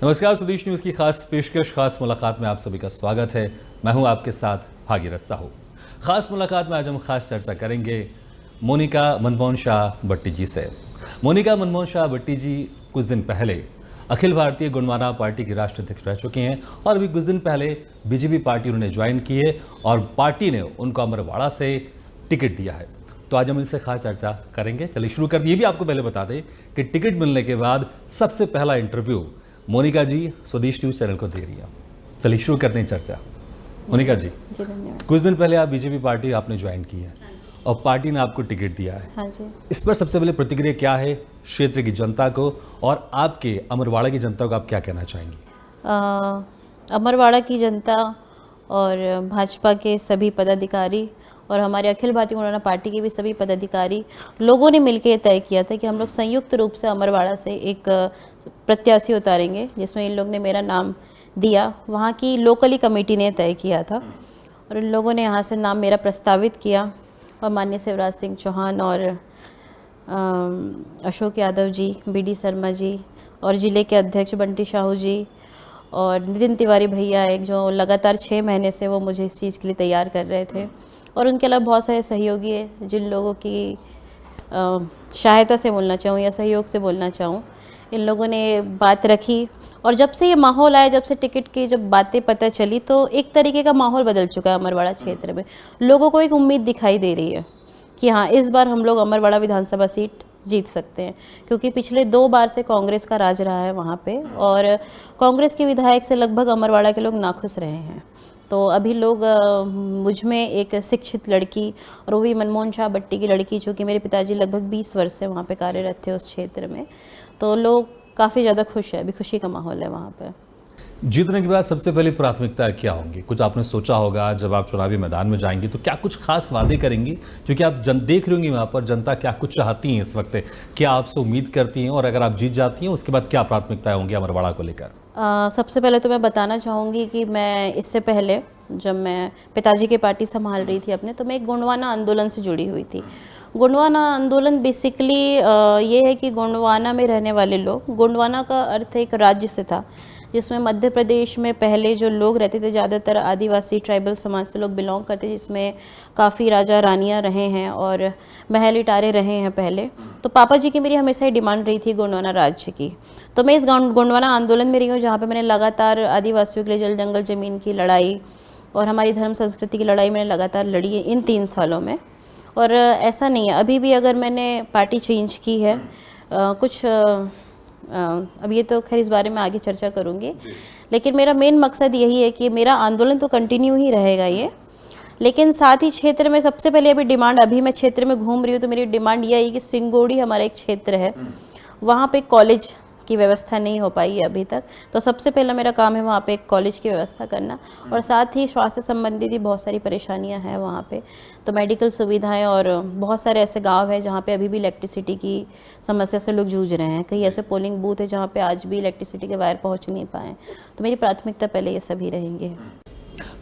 नमस्कार, स्वदेश न्यूज़ की खास पेशकश खास मुलाकात में आप सभी का स्वागत है। मैं हूं आपके साथ भागीरथ साहू। खास मुलाकात में आज हम खास चर्चा करेंगे मोनिका मनमोहन शाह भट्टी जी से। मोनिका मनमोहन शाह भट्टी जी कुछ दिन पहले अखिल भारतीय गोंडवाना पार्टी की राष्ट्रीय अध्यक्ष रह चुकी हैं और अभी कुछ दिन पहले बीजेपी पार्टी उन्होंने ज्वाइन की है और पार्टी ने उनको अमरवाड़ा से टिकट दिया है। तो आज हम इनसे खास चर्चा करेंगे। चलिए शुरू कर दिए। ये भी आपको पहले बता दें कि टिकट मिलने के बाद सबसे पहला इंटरव्यू मोनिका जी स्वदेश न्यूज़ चैनल को दे रही है। चलिए शुरू करते हैं चर्चा। मोनिका जी, कुछ दिन पहले आप बीजेपी पार्टी आपने ज्वाइन की है और पार्टी ने आपको टिकट दिया है। हाँ जी। इस पर सबसे पहले प्रतिक्रिया क्या है क्षेत्र की जनता को और आपके अमरवाड़ा की जनता को आप क्या कहना चाहेंगी? अमरवाड़ा की जनता और भाजपा के सभी पदाधिकारी और हमारे अखिल भारतीय गोंडवाना पार्टी के भी सभी पदाधिकारी लोगों ने मिलकर ये तय किया था कि हम लोग संयुक्त रूप से अमरवाड़ा से एक प्रत्याशी उतारेंगे, जिसमें इन लोग ने मेरा नाम दिया। वहाँ की लोकली कमेटी ने तय किया था और इन लोगों ने यहाँ से नाम मेरा प्रस्तावित किया और माननीय शिवराज सिंह चौहान और अशोक यादव जी, बीडी शर्मा जी और ज़िले के अध्यक्ष बंटी साहू जी और नितिन तिवारी भैया, एक जो लगातार 6 महीने से वो मुझे इस चीज़ के लिए तैयार कर रहे थे, और उनके अलावा बहुत सारे सहयोगी हैं जिन लोगों की सहायता से बोलना चाहूँ या सहयोग से बोलना चाहूँ, इन लोगों ने बात रखी। और जब से ये माहौल आया, जब से टिकट की जब बातें पता चली, तो एक तरीके का माहौल बदल चुका है अमरवाड़ा क्षेत्र में। लोगों को एक उम्मीद दिखाई दे रही है कि हाँ, इस बार हम लोग अमरवाड़ा विधानसभा सीट जीत सकते हैं, क्योंकि पिछले 2 बार से कांग्रेस का राज रहा है वहाँ पे और कांग्रेस के विधायक से लगभग अमरवाड़ा के लोग नाखुश रहे हैं। तो अभी लोग मुझ में एक शिक्षित लड़की, और वो भी मनमोहन शाह भट्टी की लड़की, जो कि मेरे पिताजी लगभग 20 वर्ष से वहाँ पे कार्यरत थे उस क्षेत्र में, तो लोग काफ़ी ज़्यादा खुश है। अभी खुशी का माहौल है वहाँ पे। जीतने के बाद सबसे पहली प्राथमिकता क्या होंगी? कुछ आपने सोचा होगा जब आप चुनावी मैदान में जाएंगी, तो क्या कुछ खास वादे करेंगी? क्योंकि आप देख रही होंगी वहाँ पर जनता क्या कुछ चाहती हैं इस वक्त, क्या आपसे उम्मीद करती हैं, और अगर आप जीत जाती हैं उसके बाद क्या प्राथमिकताएं होंगी अमरवाड़ा को लेकर? सबसे पहले तो मैं बताना चाहूँगी कि मैं इससे पहले जब मैं पिताजी की पार्टी संभाल रही थी अपने, तो मैं एक गोंडवाना आंदोलन से जुड़ी हुई थी। गोंडवाना आंदोलन बेसिकली ये है कि गोंडवाना में रहने वाले लोग, गोंडवाना का अर्थ एक राज्य से था, जिसमें मध्य प्रदेश में पहले जो लोग रहते थे ज़्यादातर आदिवासी ट्राइबल समाज से लोग बिलोंग करते, जिसमें काफ़ी राजा रानियाँ रहे हैं और महल इटारे रहे हैं पहले। तो पापा जी की मेरी हमेशा ही डिमांड रही थी गोंडवाना राज्य की। तो मैं इस गोंडवाना आंदोलन में रही हूँ, जहाँ पर मैंने लगातार आदिवासियों के लिए जल जंगल ज़मीन की लड़ाई और हमारी धर्म संस्कृति की लड़ाई मैंने लगातार लड़ी है इन 3 सालों में। और ऐसा नहीं है, अभी भी अगर मैंने पार्टी चेंज की है अब ये तो खैर इस बारे में आगे चर्चा करूँगी, लेकिन मेरा मेन मकसद यही है कि मेरा आंदोलन तो कंटिन्यू ही रहेगा ये, लेकिन साथ ही क्षेत्र में सबसे पहले अभी डिमांड, अभी मैं क्षेत्र में घूम रही हूँ तो मेरी डिमांड यह है कि सिंगोड़ी हमारा एक क्षेत्र है, वहाँ पे कॉलेज की व्यवस्था नहीं हो पाई है अभी तक, तो सबसे पहला मेरा काम है वहाँ पे एक कॉलेज की व्यवस्था करना। और साथ ही स्वास्थ्य संबंधी भी बहुत सारी परेशानियाँ हैं वहाँ पे, तो मेडिकल सुविधाएं और बहुत सारे ऐसे गांव हैं जहाँ पे अभी भी इलेक्ट्रिसिटी की समस्या से लोग जूझ रहे हैं। कई ऐसे पोलिंग बूथ है जहाँ पे आज भी इलेक्ट्रिसिटी के वायर पहुँच नहीं पाए। तो मेरी प्राथमिकता पहले ये सभी रहेंगे।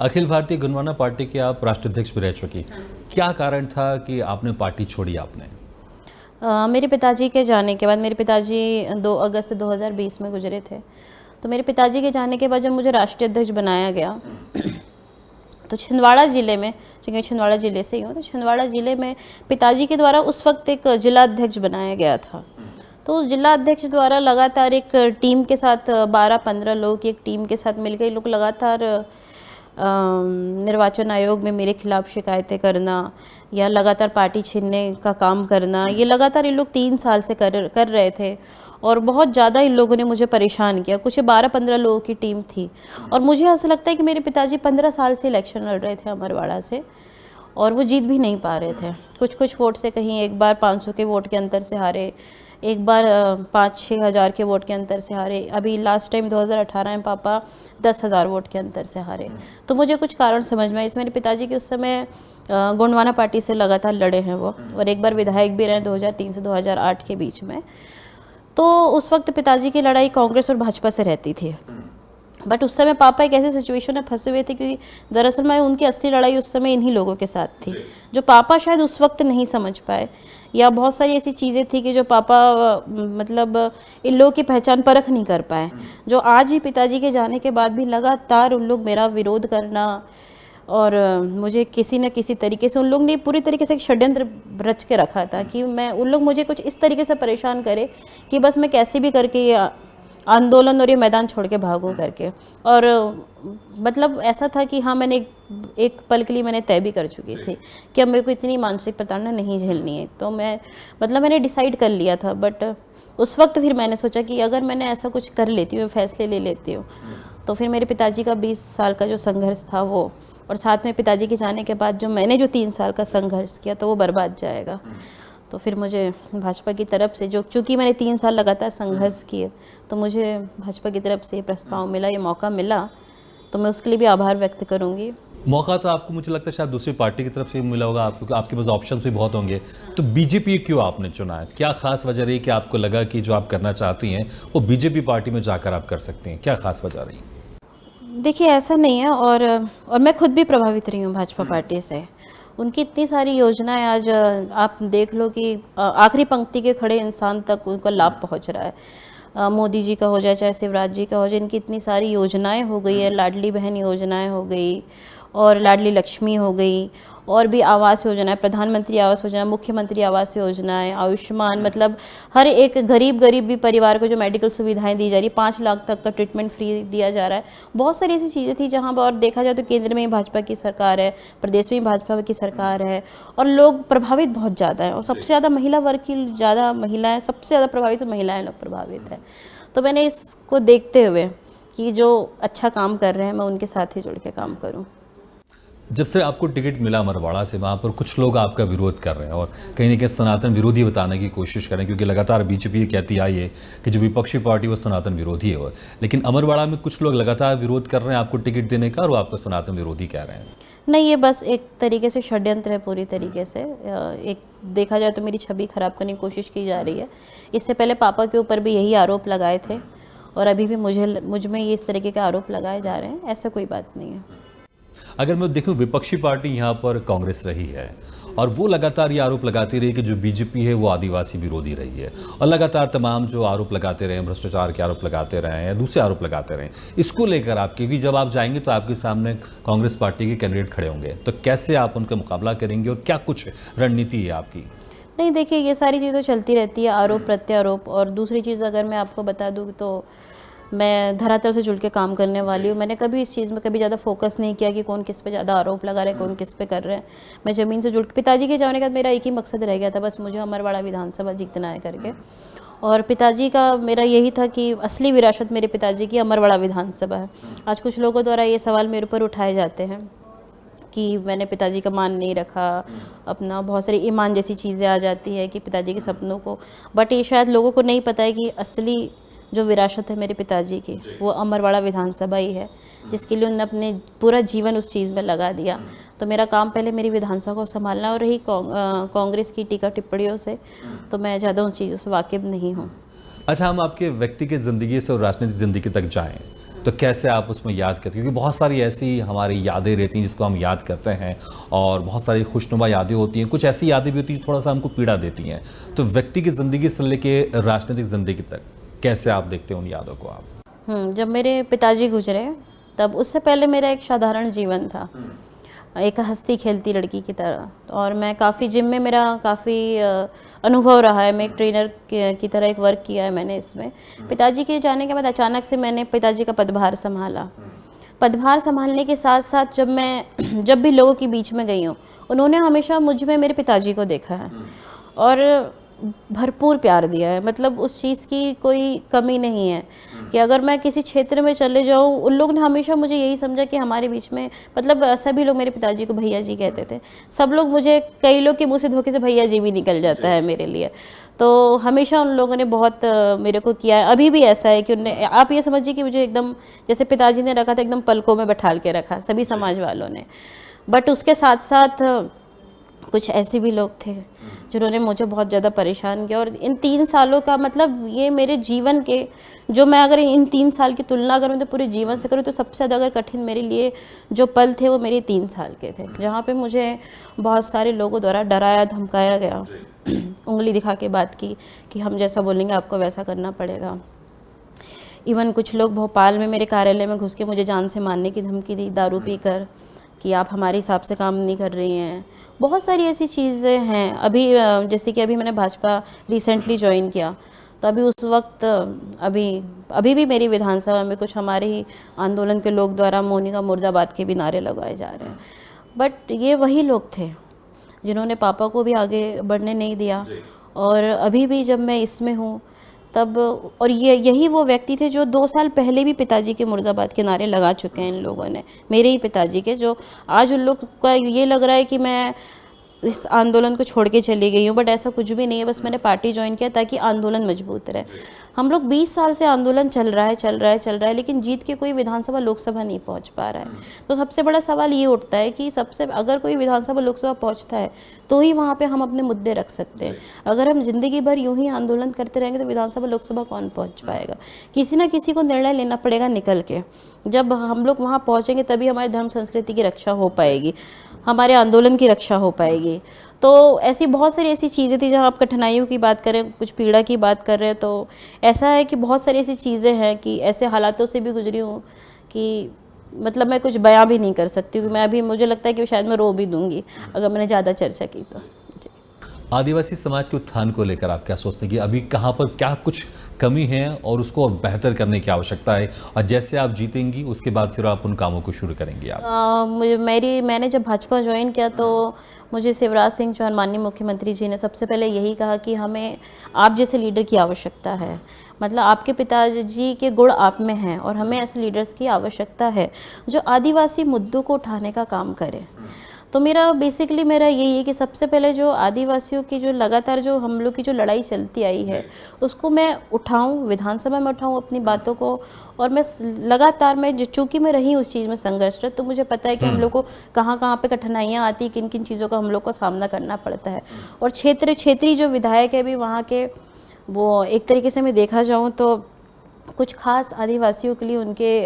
अखिल भारतीय गोंडवाना पार्टी के आप राष्ट्रीय अध्यक्ष भी रह चुकी, क्या कारण था कि आपने पार्टी छोड़ी? आपने मेरे पिताजी के जाने के बाद, मेरे पिताजी 2 अगस्त 2020 में गुजरे थे, तो मेरे पिताजी के जाने के बाद जब मुझे राष्ट्रीय अध्यक्ष बनाया गया तो छिंदवाड़ा ज़िले में, क्योंकि छिंदवाड़ा ज़िले से ही हूँ, तो छिंदवाड़ा ज़िले में पिताजी के द्वारा उस वक्त एक जिला अध्यक्ष बनाया गया था। तो जिला अध्यक्ष द्वारा लगातार एक टीम के साथ 12-15 लोग की एक टीम के साथ मिलकर लोग लगातार निर्वाचन आयोग में मेरे खिलाफ शिकायतें करना या लगातार पार्टी छीनने का काम करना, ये लगातार ये लोग 3 साल से कर रहे थे और बहुत ज़्यादा इन लोगों ने मुझे परेशान किया। कुछ 12-15 लोगों की टीम थी और मुझे ऐसा लगता है कि मेरे पिताजी 15 साल से इलेक्शन लड़ रहे थे अमरवाड़ा से और वो जीत भी नहीं पा रहे थे। कुछ वोट से, कहीं एक बार 500 के वोट के अंतर से हारे, एक बार 5-6 हज़ार के वोट के अंतर से हारे, अभी लास्ट टाइम 2018 में पापा 10,000 वोट के अंतर से हारे। तो मुझे कुछ कारण समझ में आए। इस मेरे पिताजी के उस समय गोंडवाना पार्टी से लगातार लड़े हैं वो, और एक बार विधायक भी रहे 2003 से 2008 के बीच में। तो उस वक्त पिताजी की लड़ाई कांग्रेस और भाजपा से रहती थी। बट उस समय पापा एक ऐसे सिचुएशन में फंसे हुए थे, क्योंकि दरअसल मैं उनकी असली लड़ाई उस समय इन्हीं लोगों के साथ थी, जो पापा शायद उस वक्त नहीं समझ पाए, या बहुत सारी ऐसी चीज़ें थी कि जो पापा मतलब इन लोगों की पहचान परख नहीं कर पाए, जो आज ही पिताजी के जाने के बाद भी लगातार उन लोग मेरा विरोध करना, और मुझे किसी न किसी तरीके से उन लोग ने पूरी तरीके से एक षड्यंत्र रच के रखा था कि मैं उन लोग मुझे कुछ इस तरीके से परेशान करे कि बस मैं कैसे भी करके ये आंदोलन और ये मैदान छोड़ के भागूं करके। और मतलब ऐसा था कि हाँ, मैंने एक पल के लिए मैंने तय भी कर चुकी थी कि अब मेरे को इतनी मानसिक प्रताड़ना नहीं झेलनी है। तो मैंने डिसाइड कर लिया था। बट उस वक्त फिर मैंने सोचा कि अगर मैंने ऐसा कुछ कर लेती हूँ, फैसले ले लेती हूँ, तो फिर मेरे पिताजी का 20 साल का जो संघर्ष था वो, और साथ में पिताजी के जाने के बाद मैंने जो 3 साल का संघर्ष किया, तो वो बर्बाद जाएगा। तो फिर मुझे भाजपा की तरफ से, जो चूँकि मैंने 3 साल लगातार संघर्ष किए, तो मुझे भाजपा की तरफ से ये प्रस्ताव मिला, ये मौका मिला, तो मैं उसके लिए भी आभार व्यक्त करूँगी। मौका तो आपको मुझे लगता है शायद दूसरी पार्टी की तरफ से मिला होगा आपको, क्योंकि आपके पास ऑप्शंस भी बहुत होंगे, तो बीजेपी क्यों आपने चुना है? क्या खास वजह रही कि आपको लगा कि जो आप करना चाहती हैं वो बीजेपी पार्टी में जाकर आप कर सकती हैं? क्या खास वजह रही? देखिए, ऐसा नहीं है, और मैं खुद भी प्रभावित रही हूँ भाजपा पार्टी से। उनकी इतनी सारी योजनाएं आज आप देख लो कि आखिरी पंक्ति के खड़े इंसान तक उनका लाभ पहुँच रहा है। मोदी जी का हो जाए, चाहे शिवराज जी का हो जाए, इनकी इतनी सारी योजनाएं हो गई है, लाडली बहन योजनाएं हो गई, और लाडली लक्ष्मी हो गई, और भी आवास योजना, प्रधानमंत्री आवास योजना, मुख्यमंत्री आवास योजनाएं, आयुष्मान, मतलब हर एक गरीब भी परिवार को जो मेडिकल सुविधाएं दी जा रही, 5 लाख तक का ट्रीटमेंट फ्री दिया जा रहा है। बहुत सारी ऐसी चीज़ें थी जहां पर, और देखा जाए तो केंद्र में ही भाजपा की सरकार है, प्रदेश में ही भाजपा की सरकार है, और लोग प्रभावित बहुत ज़्यादा है, और सबसे ज़्यादा महिला वर्ग की ज़्यादा महिलाएँ, सबसे ज़्यादा प्रभावित महिलाएँ लोग प्रभावित है। तो मैंने इसको देखते हुए कि जो अच्छा काम कर रहे हैं, मैं उनके साथ ही जुड़ के काम करूँ। जब से आपको टिकट मिला अमरवाड़ा से, वहाँ पर कुछ लोग आपका विरोध कर रहे हैं और कहीं ना कहीं सनातन विरोधी बताने की कोशिश कर रहे हैं, क्योंकि लगातार बीजेपी ये कहती आई है कि जो विपक्षी पार्टी वो सनातन विरोधी है। लेकिन अमरवाड़ा में कुछ लोग लगातार विरोध कर रहे हैं आपको टिकट देने का, और वो आपको सनातन विरोधी कह रहे हैं। नहीं, ये बस एक तरीके से षड्यंत्र है पूरी तरीके से। एक देखा जाए तो मेरी छवि खराब करने की कोशिश की जा रही है। इससे पहले पापा के ऊपर भी यही आरोप लगाए थे, और अभी भी मुझ में ये इस तरीके के आरोप लगाए जा रहे हैं। ऐसा कोई बात नहीं है। अगर मैं देखूं, विपक्षी पार्टी यहाँ पर कांग्रेस रही है, और वो लगातार ये आरोप लगाती रही कि जो बीजेपी है वो आदिवासी विरोधी रही है, और लगातार तमाम जो आरोप लगाते रहे, भ्रष्टाचार के आरोप लगाते रहे या दूसरे आरोप लगाते रहे, इसको लेकर आप, क्योंकि जब आप जाएंगे तो आपके सामने कांग्रेस पार्टी के कैंडिडेट खड़े होंगे, तो कैसे आप उनका मुकाबला करेंगे और क्या कुछ रणनीति है आपकी? नहीं, देखिए, ये सारी चीज़ें चलती रहती है, आरोप प्रत्यारोप। और दूसरी चीज़ अगर मैं आपको बता दूँ तो मैं धरातल से जुड़ के काम करने वाली हूँ। मैंने कभी इस चीज़ में कभी ज़्यादा फोकस नहीं किया कि कौन किस पे ज़्यादा आरोप लगा रहा है, कौन किस पे कर रहे हैं। मैं ज़मीन से जुड़ के, पिताजी के जाने के बाद मेरा एक ही मकसद रह गया था, बस मुझे अमरवाड़ा विधानसभा जीतना है करके। और पिताजी का मेरा यही था कि असली विरासत मेरे पिताजी की अमरवाड़ा विधानसभा है। आज कुछ लोगों द्वारा ये सवाल मेरे ऊपर उठाए जाते हैं कि मैंने पिताजी का मान नहीं रखा, अपना बहुत सारी ईमान जैसी चीज़ें आ जाती है कि पिताजी के सपनों को, बट ये शायद लोगों को नहीं पता है कि असली जो विरासत है मेरे पिताजी की, वो अमरवाड़ा विधानसभा ही है, जिसके लिए उन्होंने अपने पूरा जीवन उस चीज़ में लगा दिया। तो मेरा काम पहले मेरी विधानसभा को संभालना, और रही कांग्रेस की टीका टिप्पणियों से, तो मैं ज़्यादा उन चीज़ों से वाकिफ़ नहीं हूँ। अच्छा, हम आपके व्यक्तिगत ज़िंदगी से और राजनीतिक ज़िंदगी तक जाएं तो कैसे आप उसमें याद करते हैं? क्योंकि बहुत सारी ऐसी हमारी यादें रहती हैं जिसको हम याद करते हैं, और बहुत सारी खुशनुमा यादें होती हैं, कुछ ऐसी यादें भी होती हैं थोड़ा सा हमको पीड़ा देती हैं। तो व्यक्तिगत ज़िंदगी से लेके राजनीतिक ज़िंदगी तक कैसे आप देखते हैं उन यादों को आप? जब मेरे पिताजी गुजरे, तब उससे पहले मेरा एक साधारण जीवन था, एक हंसती खेलती लड़की की तरह। और मैं काफ़ी जिम में मेरा काफ़ी अनुभव रहा है। मैं एक ट्रेनर की तरह एक वर्क किया है मैंने इसमें। पिताजी के जाने के बाद अचानक से मैंने पिताजी का पदभार संभाला। पदभार संभालने के साथ साथ जब भी लोगों के बीच में गई हूँ, उन्होंने हमेशा मुझ में मेरे पिताजी को देखा है, और भरपूर प्यार दिया है। मतलब उस चीज़ की कोई कमी नहीं है कि अगर मैं किसी क्षेत्र में चले जाऊँ, उन लोग ने हमेशा मुझे यही समझा कि हमारे बीच में, मतलब सभी लोग मेरे पिताजी को भैया जी कहते थे। सब लोग मुझे, कई लोग के मुंह से धोखे से भैया जी भी निकल जाता है मेरे लिए। तो हमेशा उन लोगों ने बहुत मेरे को किया है। अभी भी ऐसा है कि उनने, आप ये समझिए कि मुझे एकदम जैसे पिताजी ने रखा था, एकदम पलकों में बैठाल के रखा सभी समाज वालों ने। बट उसके साथ साथ कुछ ऐसे भी लोग थे जिन्होंने मुझे बहुत ज़्यादा परेशान किया। और इन 3 सालों का मतलब ये मेरे जीवन के जो मैं अगर इन 3 साल की तुलना करूँ तो पूरे जीवन से करूँ तो सबसे ज़्यादा अगर कठिन मेरे लिए जो पल थे वो मेरे 3 साल के थे, जहाँ पे मुझे बहुत सारे लोगों द्वारा डराया धमकाया गया, उंगली दिखा के बात की कि हम जैसा बोलेंगे आपको वैसा करना पड़ेगा। इवन कुछ लोग भोपाल में मेरे कार्यालय में घुस के मुझे जान से मारने की धमकी दी, दारू पीकर, कि आप हमारे हिसाब से काम नहीं कर रही हैं। बहुत सारी ऐसी चीज़ें हैं। अभी जैसे कि अभी मैंने भाजपा रिसेंटली ज्वाइन किया, तो अभी उस वक्त अभी भी मेरी विधानसभा में कुछ हमारे ही आंदोलन के लोग द्वारा मोनिका मुर्दाबाद के भी नारे लगाए जा रहे हैं। बट ये वही लोग थे जिन्होंने पापा को भी आगे बढ़ने नहीं दिया। और अभी भी जब मैं इसमें हूँ तब, और यही वो व्यक्ति थे जो 2 साल पहले भी पिताजी के मुर्दाबाद के नारे लगा चुके हैं इन लोगों ने, मेरे ही पिताजी के, जो आज उन लोग का ये लग रहा है कि मैं इस आंदोलन को छोड़ के चली गई हूँ। बट ऐसा कुछ भी नहीं है, बस मैंने पार्टी ज्वाइन किया ताकि आंदोलन मजबूत रहे। हम लोग 20 साल से आंदोलन चल रहा है, लेकिन जीत के कोई विधानसभा लोकसभा नहीं पहुँच पा रहा है। तो सबसे बड़ा सवाल ये उठता है कि अगर कोई विधानसभा लोकसभा पहुँचता है तो ही वहाँ पे हम अपने मुद्दे रख सकते हैं। अगर हम जिंदगी भर यूं ही आंदोलन करते रहेंगे तो विधानसभा लोकसभा कौन पहुँच पाएगा? किसी ना किसी को निर्णय लेना पड़ेगा निकल के। जब हम लोग वहाँ पहुँचेंगे तभी हमारी धर्म संस्कृति की रक्षा हो पाएगी, हमारे आंदोलन की रक्षा हो पाएगी। तो ऐसी बहुत सारी ऐसी चीज़ें थी, जहाँ आप कठिनाइयों की बात करें, कुछ पीड़ा की बात कर रहे हैं, तो ऐसा है कि बहुत सारी ऐसी चीज़ें हैं कि ऐसे हालातों से भी गुजरी हूँ कि मतलब मैं कुछ बयां भी नहीं कर सकती हूँ। मैं अभी, मुझे लगता है कि शायद मैं रो भी दूंगी अगर मैंने ज़्यादा चर्चा की तो। आदिवासी समाज के उत्थान को लेकर आप क्या सोचते हैं कि अभी कहाँ पर क्या कुछ कमी है और उसको और बेहतर करने की आवश्यकता है, और जैसे आप जीतेंगी उसके बाद फिर आप उन कामों को शुरू करेंगी आप? मैंने जब भाजपा ज्वाइन किया तो मुझे शिवराज सिंह चौहान माननीय मुख्यमंत्री जी ने सबसे पहले यही कहा कि हमें आप जैसे लीडर की आवश्यकता है। मतलब आपके पिताजी के गुण आप में हैं और हमें ऐसे लीडर्स की आवश्यकता है जो आदिवासी मुद्दों को उठाने का काम करें। तो मेरा यही है कि सबसे पहले जो आदिवासियों की जो लगातार जो हम लोग की जो लड़ाई चलती आई है उसको मैं उठाऊं, विधानसभा में उठाऊं अपनी बातों को। और मैं लगातार चूँकि मैं रही उस चीज़ में संघर्षरत, तो मुझे पता है कि हम लोग को कहाँ कहाँ पे कठिनाइयाँ आती, किन किन चीज़ों का हम लोग को सामना करना पड़ता है। और क्षेत्रीय जो विधायक है भी वहाँ के, वो एक तरीके से मैं देखा जाऊँ तो कुछ खास आदिवासियों के लिए उनके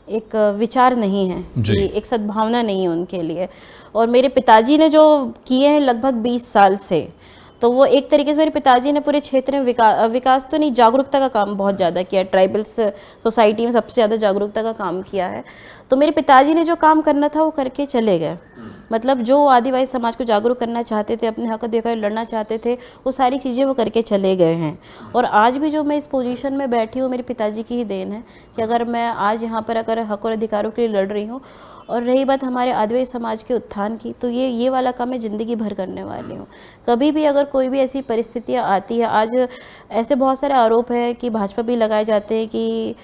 एक विचार नहीं है, एक सद्भावना नहीं है उनके लिए। और मेरे पिताजी ने जो किए हैं लगभग 20 साल से, तो वो एक तरीके से मेरे पिताजी ने पूरे क्षेत्र में विकास तो नहीं, जागरूकता का काम बहुत ज़्यादा किया। ट्राइबल्स सोसाइटी में सबसे ज़्यादा जागरूकता का काम किया है। तो मेरे पिताजी ने जो काम करना था वो करके चले गए। मतलब जो आदिवासी समाज को जागरूक करना चाहते थे, अपने हक अधिकार लड़ना चाहते थे, वो सारी चीज़ें वो करके चले गए हैं। और आज भी जो मैं इस पोजीशन में बैठी हूँ मेरे पिताजी की ही देन है कि अगर मैं आज यहाँ पर अगर हक और अधिकारों के लिए लड़ रही हूँ। और रही बात हमारे आदिवासी समाज के उत्थान की, तो ये वाला काम मैं ज़िंदगी भर करने वाली हूँ। कभी भी अगर कोई भी ऐसी परिस्थितियाँ आती है, आज ऐसे बहुत सारे आरोप है कि भाजपा भी लगाए जाते हैं कि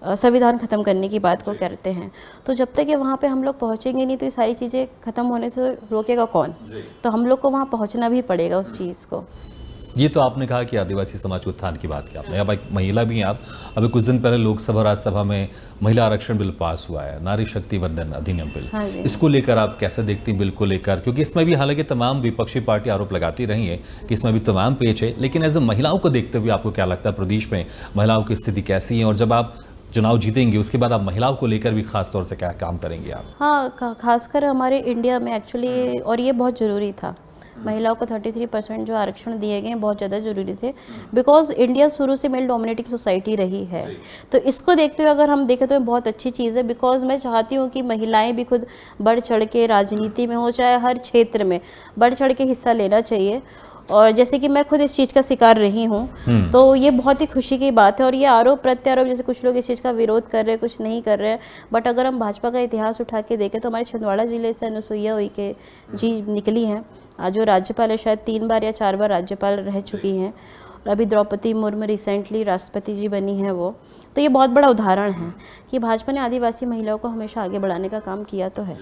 संविधान ख़त्म करने की बात को करते हैं। तो जब तक ये वहाँ पे हम लोग पहुँचेंगे नहीं तो ये सारी चीज़ें ख़त्म होने से रोकेगा कौन? तो हम लोग को वहाँ पहुँचना भी पड़ेगा उस चीज़ को। ये तो आपने कहा कि आदिवासी समाज के उत्थान की बात की आपने। अब एक महिला भी हैं आप। अभी कुछ दिन पहले लोकसभा राज्यसभा में महिला आरक्षण बिल पास हुआ है, नारी शक्ति वंदन अधिनियम बिल। हाँ, इसको लेकर आप कैसे देखती हैं बिल को लेकर? क्योंकि इसमें भी हालांकि तमाम विपक्षी पार्टी आरोप लगाती रही है कि इसमें भी तमाम पेच है, लेकिन एज ए महिलाओं को देखते हुए आपको क्या लगता है प्रदेश में महिलाओं की स्थिति कैसी है? और जब आप चुनाव जीतेंगे उसके बाद आप महिलाओं को लेकर भी खास तौर से क्या काम करेंगे आप? हाँ, खासकर हमारे इंडिया में एक्चुअली, और ये बहुत ज़रूरी था, महिलाओं को 33% जो आरक्षण दिए गए बहुत ज़्यादा ज़रूरी थे। बिकॉज इंडिया शुरू से मेल डोमिनेटिंग सोसाइटी रही है। तो इसको देखते हुए अगर हम देखें तो बहुत अच्छी चीज़ है। बिकॉज मैं चाहती हूँ कि महिलाएं भी खुद बढ़ चढ़ के राजनीति में हो, चाहे हर क्षेत्र में बढ़ चढ़ के हिस्सा लेना चाहिए। और जैसे कि मैं खुद इस चीज़ का शिकार रही हूँ, तो ये बहुत ही खुशी की बात है। और ये आरोप प्रत्यारोप, जैसे कुछ लोग इस चीज़ का विरोध कर रहे हैं, कुछ नहीं कर रहे हैं, बट अगर हम भाजपा का इतिहास उठा के देखें तो हमारे छिंदवाड़ा जिले से अनुसुईया उइके जी निकली हैं, जो राज्यपाल है, शायद 3 बार या 4 बार राज्यपाल रह चुकी हैं। और अभी द्रौपदी मुर्मू रिसेंटली राष्ट्रपति जी बनी हैं वो। तो ये बहुत बड़ा उदाहरण है कि भाजपा ने आदिवासी महिलाओं को हमेशा आगे बढ़ाने का काम किया तो है।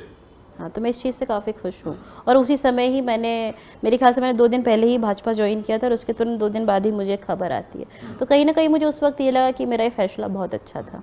हाँ, तो मैं इस चीज़ से काफ़ी खुश हूँ। और उसी समय ही मेरे ख्याल से मैंने 2 दिन पहले ही भाजपा ज्वाइन किया था और उसके तुरंत 2 दिन बाद ही मुझे खबर आती है। तो कहीं ना कहीं मुझे उस वक्त ये लगा कि मेरा ये फैसला बहुत अच्छा था।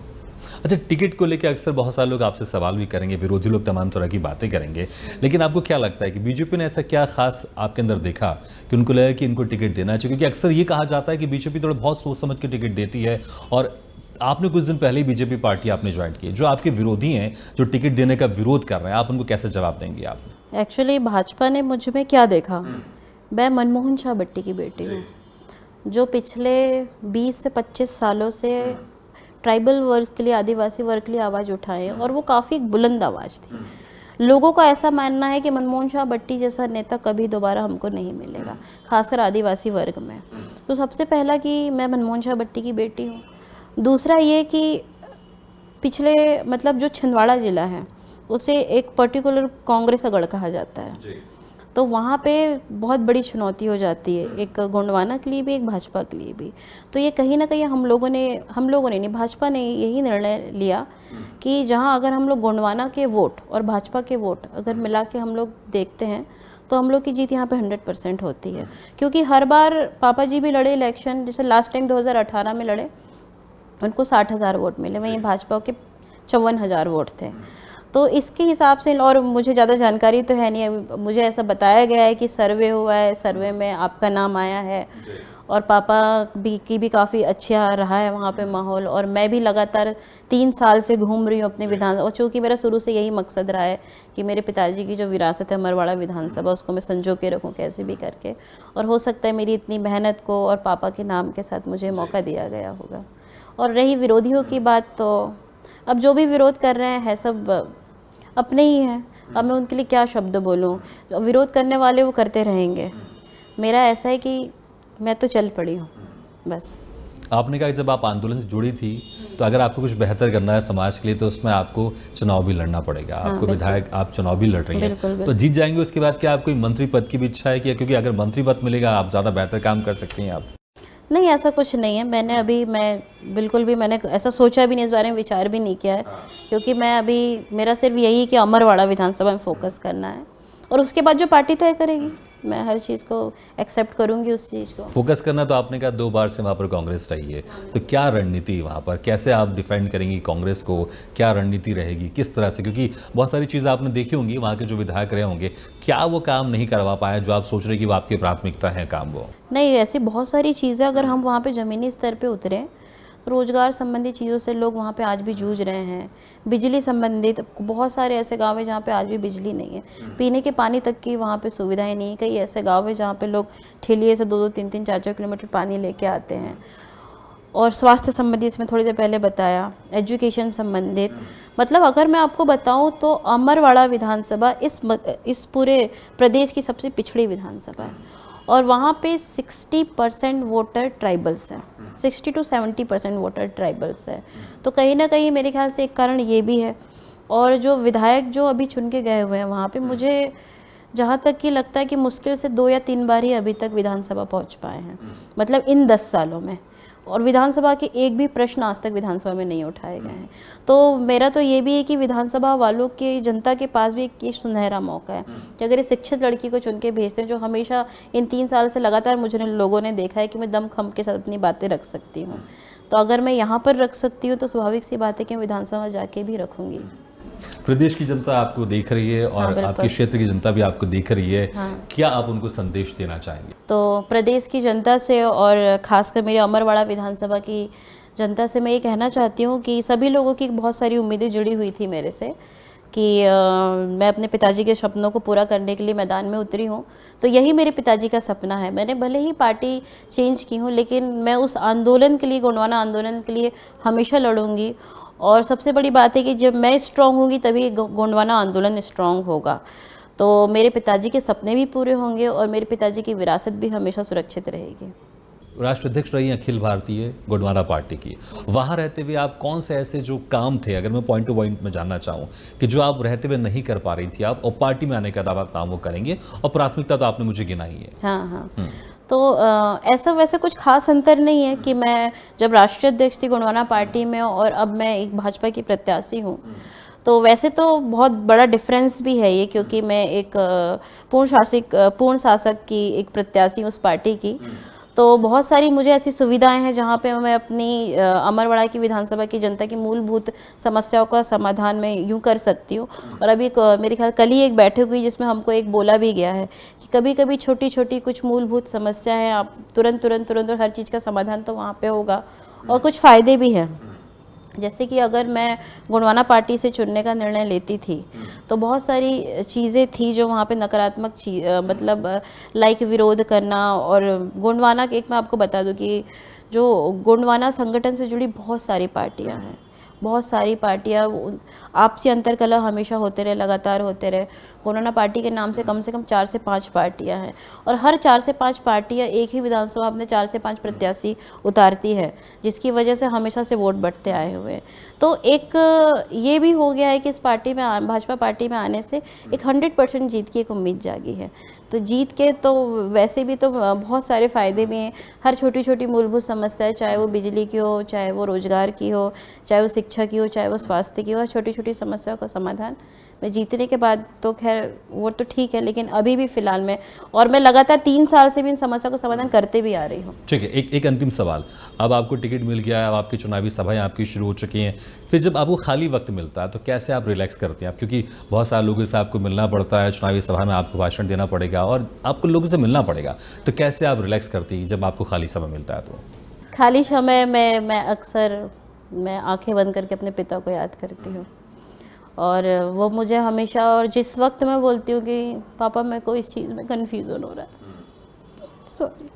अच्छा, टिकट को लेकर अक्सर बहुत सारे लोग आपसे सवाल भी करेंगे, विरोधी लोग तमाम तरह की बातें करेंगे, लेकिन आपको क्या लगता है कि बीजेपी ने ऐसा क्या खास आपके अंदर देखा कि उनको लगा कि इनको टिकट देना चाहिए? क्योंकि अक्सर ये कहा जाता है कि बीजेपी थोड़ा बहुत सोच समझ के टिकट देती है, और आपने कुछ दिन पहले ही बीजेपी पार्टी आपने ज्वाइन की। जो आपके विरोधी हैं, जो टिकट देने का विरोध कर रहे हैं, आप उनको कैसे जवाब देंगे आप? एक्चुअली भाजपा ने मुझ में क्या देखा, मैं मनमोहन शाह भट्टी की बेटी हूँ, जो पिछले 20 से 25 सालों से ट्राइबल वर्ग के लिए, आदिवासी वर्ग के लिए आवाज़ उठाए, और वो काफ़ी बुलंद आवाज़ थी। लोगों का ऐसा मानना है कि मनमोहन शाह भट्टी जैसा नेता कभी दोबारा हमको नहीं मिलेगा, खासकर आदिवासी वर्ग में। तो सबसे पहला कि मैं मनमोहन शाह भट्टी की बेटी हूँ। दूसरा ये कि पिछले मतलब जो छिंदवाड़ा ज़िला है उसे एक पर्टिकुलर कांग्रेस का गढ़ कहा जाता है, तो वहाँ पे बहुत बड़ी चुनौती हो जाती है, एक गोंडवाना के लिए भी, एक भाजपा के लिए भी। तो ये कहीं ना कहीं हम लोगों ने नहीं, भाजपा ने यही निर्णय लिया कि जहाँ अगर हम लोग गोंडवाना के वोट और भाजपा के वोट अगर मिला के हम लोग देखते हैं तो हम लोग की जीत यहाँ पे 100% होती है। क्योंकि हर बार पापा जी भी लड़े इलेक्शन, जैसे लास्ट टाइम 2018 में लड़े, उनको 60,000 वोट मिले, वहीं भाजपा के 54,000 वोट थे। तो इसके हिसाब से, और मुझे ज़्यादा जानकारी तो है नहीं, अभी मुझे ऐसा बताया गया है कि सर्वे हुआ है, सर्वे में आपका नाम आया है, और पापा भी काफ़ी अच्छा रहा है वहाँ पे माहौल, और मैं भी लगातार 3 साल से घूम रही हूँ अपने विधान, और चूँकि मेरा शुरू से यही मकसद रहा है कि मेरे पिताजी की जो विरासत है अमरवाड़ा विधानसभा, उसको मैं संजो के रखूँ कैसे भी करके, और हो सकता है मेरी इतनी मेहनत को और पापा के नाम के साथ मुझे मौका दिया गया होगा। और रही विरोधियों की बात, तो अब जो भी विरोध कर रहे हैं सब अपने ही हैं, अब मैं उनके लिए क्या शब्द बोलूं, जो विरोध करने वाले वो करते रहेंगे। मेरा ऐसा है कि मैं तो चल पड़ी हूँ बस। आपने कहा कि जब आप आंदोलन से जुड़ी थी तो अगर आपको कुछ बेहतर करना है समाज के लिए तो उसमें आपको चुनाव भी लड़ना पड़ेगा। आपको विधायक, आप चुनाव भी लड़ रही हैं, तो जीत जाएंगे उसके बाद क्या आपको मंत्री पद की भी इच्छा है? क्योंकि अगर मंत्री पद मिलेगा आप ज़्यादा बेहतर काम कर सकती हैं आप। नहीं, ऐसा कुछ नहीं है। मैं बिल्कुल भी मैंने ऐसा सोचा भी नहीं, इस बारे में विचार भी नहीं किया है, क्योंकि मैं अभी, मेरा सिर्फ यही है कि अमरवाड़ा विधानसभा में फोकस करना है, और उसके बाद जो पार्टी तय करेगी मैं हर चीज़ को एक्सेप्ट करूंगी, उस चीज़ को। फोकस करना, तो आपने कहा 2 बार से वहाँ पर कांग्रेस रही है, तो क्या रणनीति वहाँ पर, कैसे आप डिफेंड करेंगी कांग्रेस को? क्या रणनीति रहेगी, किस तरह से? क्योंकि बहुत सारी चीज़ें आपने देखी होंगी, वहाँ के जो विधायक रहे होंगे, क्या वो काम नहीं करवा पाए जो आप सोच रहे कि वो आपकी प्राथमिकता है काम? वो नहीं, ऐसी बहुत सारी चीज़ें, अगर हम वहाँ पे ज़मीनी स्तर पे उतरे, रोज़गार संबंधी चीज़ों से लोग वहाँ पे आज भी जूझ रहे हैं। बिजली संबंधित बहुत सारे ऐसे गाँव हैं जहाँ पे आज भी बिजली नहीं है, पीने के पानी तक की वहाँ पे सुविधाएं नहीं है। कई ऐसे गाँव हैं जहाँ पे लोग ठेलिए से 2-2, 3-3, 4-4 किलोमीटर पानी लेके आते हैं। और स्वास्थ्य संबंधी, इसमें थोड़ी देर पहले बताया, एजुकेशन संबंधित, मतलब अगर मैं आपको बताऊं तो अमरवाड़ा विधानसभा इस पूरे प्रदेश की सबसे पिछड़ी विधानसभा है, और वहाँ पे 60% वोटर ट्राइबल्स हैं, 60 to 70% वोटर ट्राइबल्स है। तो कहीं ना कहीं मेरे ख्याल से एक कारण ये भी है। और जो विधायक जो अभी चुन के गए हुए हैं वहाँ पे, मुझे जहाँ तक कि लगता है कि मुश्किल से 2 या 3 बार ही अभी तक विधानसभा पहुँच पाए हैं, मतलब इन 10 सालों में। और विधानसभा के एक भी प्रश्न आज तक विधानसभा में नहीं उठाए गए हैं। तो मेरा तो ये भी है कि विधानसभा वालों की, जनता के पास भी एक सुनहरा मौका है कि अगर इस शिक्षित लड़की को चुन के भेजते हैं, जो हमेशा इन 3 साल से लगातार मुझे लोगों ने देखा है कि मैं दम खम के साथ अपनी बातें रख सकती हूँ, तो अगर मैं यहाँ पर रख सकती हूँ तो स्वाभाविक सी बात है कि मैं विधानसभा जाके भी रखूँगी। प्रदेश की जनता आपको देख रही है और आपके क्षेत्र की जनता भी आपको देख रही है, क्या आप उनको संदेश देना चाहेंगे? तो प्रदेश की जनता से और खासकर मेरे अमरवाड़ा विधानसभा की जनता से मैं ये कहना चाहती हूँ कि सभी लोगों की बहुत सारी उम्मीदें जुड़ी हुई थी मेरे से कि मैं अपने पिताजी के सपनों को पूरा करने के लिए मैदान में उतरी हूँ। तो यही मेरे पिताजी का सपना है। मैंने भले ही पार्टी चेंज की हूँ, लेकिन मैं उस आंदोलन के लिए, गोंडवाना आंदोलन के लिए हमेशा लड़ूंगी। और सबसे बड़ी बात है कि जब मैं स्ट्रांग होंगी तभी गोंडवाना आंदोलन स्ट्रांग होगा। तो मेरे पिताजी के सपने भी पूरे होंगे और मेरे पिताजी की विरासत भी हमेशा सुरक्षित रहेगी। राष्ट्राध्यक्ष रही अखिल भारतीय गोंडवाना पार्टी की, वहाँ रहते हुए आप कौन से ऐसे जो काम थे, अगर मैं पॉइंट टू पॉइंट में जानना चाहूँ, कि जो आप रहते हुए नहीं कर पा रही थी आप, और पार्टी में आने के बाद आप काम वो करेंगे, और प्राथमिकता तो आपने मुझे गिनाई है। हाँ। तो ऐसा वैसे कुछ खास अंतर नहीं है कि मैं जब राष्ट्रीय अध्यक्ष थी गोंडवाना पार्टी में और अब मैं एक भाजपा की प्रत्याशी हूँ, तो वैसे तो बहुत बड़ा डिफरेंस भी है ये, क्योंकि मैं एक पूर्ण शासक की एक प्रत्याशी हूँ उस पार्टी की। तो बहुत सारी मुझे ऐसी सुविधाएं हैं जहाँ पे मैं अपनी अमरवाड़ा की विधानसभा की जनता की मूलभूत समस्याओं का समाधान मैं यूँ कर सकती हूँ। और अभी मेरे ख्याल कल ही एक बैठक हुई जिसमें हमको एक बोला भी गया है कि कभी कभी छोटी छोटी कुछ मूलभूत समस्या हैं, आप तुरंत और हर चीज़ का समाधान तो वहाँ पे होगा। और कुछ फ़ायदे भी हैं, जैसे कि अगर मैं गोंडवाना पार्टी से चुनने का निर्णय लेती थी तो बहुत सारी चीज़ें थी जो वहाँ पे नकारात्मक मतलब लाइक विरोध करना। और गोंडवाना एक मैं आपको बता दूं कि जो गोंडवाना संगठन से जुड़ी बहुत सारी पार्टियां हैं, बहुत सारी पार्टियां, आपसी अंतरकलह हमेशा होते रहे, लगातार होते रहे। गोंडवाना पार्टी के नाम से कम 4 से 5 पार्टियां हैं और हर 4 से 5 पार्टियां एक ही विधानसभा अपने 4 से 5 प्रत्याशी उतारती है, जिसकी वजह से हमेशा से वोट बढ़ते आए हुए हैं। तो एक ये भी हो गया है कि इस पार्टी में, भाजपा पार्टी में आने से एक 100% जीत की एक उम्मीद जागी है। तो जीत के तो वैसे भी तो बहुत सारे फ़ायदे भी हैं। हर छोटी छोटी मूलभूत समस्याएं, चाहे वो बिजली की हो, चाहे वो रोजगार की हो, चाहे वो शिक्षा की हो, चाहे वो स्वास्थ्य की हो, हर छोटी छोटी समस्याओं का समाधान मैं जीतने के बाद तो खैर वो तो ठीक है, लेकिन अभी भी फ़िलहाल मैं लगातार 3 साल से भी इन समस्या को समाधान करते भी आ रही हूँ। ठीक है, एक अंतिम सवाल। अब आपको टिकट मिल गया है, अब आपकी चुनावी सभाएं आपकी शुरू हो चुकी हैं, फिर जब आपको खाली वक्त मिलता है तो कैसे आप रिलैक्स करते हैं आप? क्योंकि बहुत सारे लोगों से आपको मिलना पड़ता है, चुनावी सभा में आपको भाषण देना पड़ेगा और आपको लोगों से मिलना पड़ेगा, तो कैसे आप रिलैक्स करती हैं जब आपको खाली समय मिलता है? तो खाली समय में मैं अक्सर आंखें बंद करके अपने पिता को याद करती हूँ और वो मुझे हमेशा, और जिस वक्त मैं बोलती हूँ कि पापा मेरे को इस चीज़ में कन्फ्यूज़न हो रहा है, सॉरी,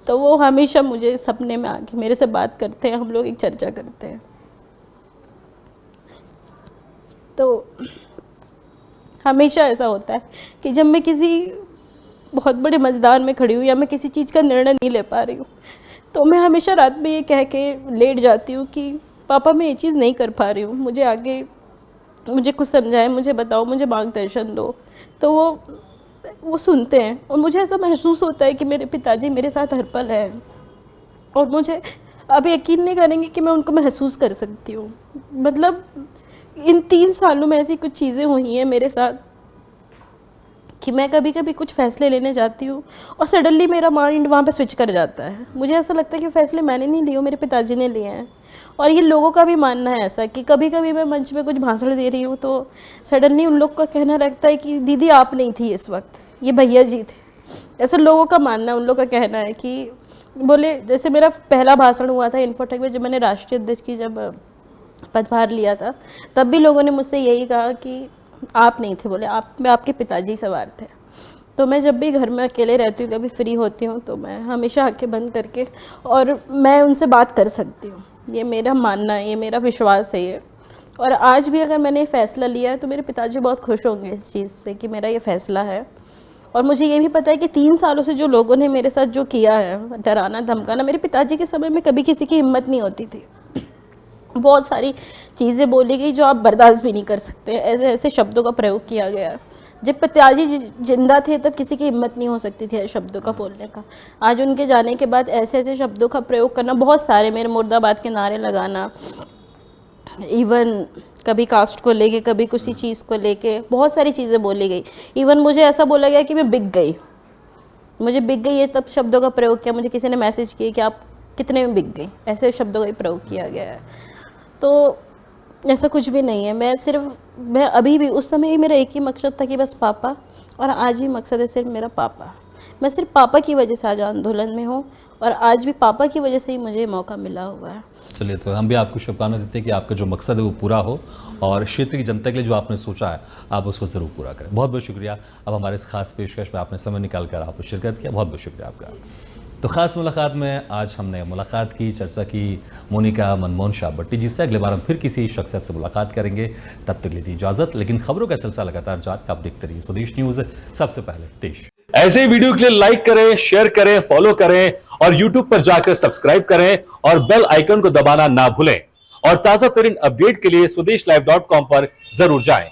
तो वो हमेशा मुझे सपने में आके मेरे से बात करते हैं, हम लोग एक चर्चा करते हैं। तो हमेशा ऐसा होता है कि जब मैं किसी बहुत बड़े मजदार में खड़ी हूँ या मैं किसी चीज़ का निर्णय नहीं ले पा रही हूँ, तो मैं हमेशा रात में ये कह के लेट जाती हूँ कि पापा मैं ये चीज़ नहीं कर पा रही हूँ, मुझे आगे मुझे कुछ समझाएं, मुझे बताओ, मुझे मार्गदर्शन दो। तो वो सुनते हैं और मुझे ऐसा महसूस होता है कि मेरे पिताजी मेरे साथ हर पल हैं और मुझे अब यकीन नहीं करेंगे कि मैं उनको महसूस कर सकती हूँ। मतलब इन 3 सालों में ऐसी कुछ चीज़ें हुई हैं मेरे साथ कि मैं कभी कभी कुछ फ़ैसले लेने जाती हूँ और सडनली मेरा माइंड वहाँ पे स्विच कर जाता है। मुझे ऐसा लगता है कि फ़ैसले मैंने नहीं लिए, मेरे पिताजी ने लिए हैं। और ये लोगों का भी मानना है ऐसा कि कभी कभी मैं मंच पे कुछ भाषण दे रही हूँ तो सडनली उन लोग का कहना रहता है कि दीदी आप नहीं थी इस वक्त, ये भैया जी थे। ऐसा लोगों का मानना है, उन लोग का कहना है कि बोले, जैसे मेरा पहला भाषण हुआ था इन्फोटेक में, जब मैंने राष्ट्रीय अध्यक्ष की जब पदभार लिया था, तब भी लोगों ने मुझसे यही कहा कि आप नहीं थे, बोले आप में आपके पिताजी सवार थे। तो मैं जब भी घर में अकेले रहती हूँ, कभी फ्री होती हूँ, तो मैं हमेशा आंखें बंद करके और मैं उनसे बात कर सकती हूँ। ये मेरा मानना है, ये मेरा विश्वास है ये। और आज भी अगर मैंने ये फ़ैसला लिया है तो मेरे पिताजी बहुत खुश होंगे इस चीज़ से कि मेरा ये फ़ैसला है। और मुझे ये भी पता है कि 3 सालों से जो लोगों ने मेरे साथ जो किया है, डराना धमकाना, मेरे पिताजी के समय में कभी किसी की हिम्मत नहीं होती थी। बहुत सारी चीज़ें बोली गई जो आप बर्दाश्त भी नहीं कर सकते, ऐसे ऐसे शब्दों का प्रयोग किया गया। जब पिताजी जिंदा थे तब किसी की हिम्मत नहीं हो सकती थी ऐसे शब्दों का बोलने का। आज उनके जाने के बाद ऐसे ऐसे शब्दों का प्रयोग करना, बहुत सारे, मेरे मुर्दाबाद के नारे लगाना, इवन कभी कास्ट को लेके, कभी किसी चीज़ को लेके बहुत सारी चीज़ें बोली गई। इवन मुझे ऐसा बोला गया कि मैं बिक गई, मुझे बिक गई, ये तब शब्दों का प्रयोग किया। मुझे किसी ने मैसेज किया कि आप कितने में बिक गई, ऐसे शब्दों का ही प्रयोग किया गया है। तो ऐसा कुछ भी नहीं है। मैं अभी भी, उस समय ही मेरा एक ही मकसद था कि बस पापा, और आज भी मकसद है सिर्फ मेरा पापा। मैं सिर्फ पापा की वजह से आज आंदोलन में हूँ और आज भी पापा की वजह से ही मुझे मौका मिला हुआ है। चलिए, तो हम भी आपको शुभकामनाएं देते हैं कि आपका जो मकसद है वो पूरा हो और क्षेत्र की जनता के लिए जो आपने सोचा है आप उसको ज़रूर पूरा करें। बहुत बहुत शुक्रिया। अब हमारे इस खास पेशकश में आपने समय निकाल कर आपने शिरकत किया, बहुत बहुत शुक्रिया आपका। तो ख़ास मुलाकात में आज हमने मुलाकात की, चर्चा की मोनिका मनमोहन शाह भट्टी जी से। अगले बार हम फिर किसी शख्सियत से मुलाकात करेंगे, तब तक लीजिए इजाज़त। लेकिन खबरों का सिलसिला लगातार जारी, आप देखते रहिए स्वदेश न्यूज़, सबसे पहले देश। ऐसे ही वीडियो के लिए लाइक करें, शेयर करें, फॉलो करें और YouTube पर जाकर सब्सक्राइब करें और बेल आइकन को दबाना ना भूलें। और ताजा तरीन अपडेट के लिए swedeshlive.com पर जरूर जाएं।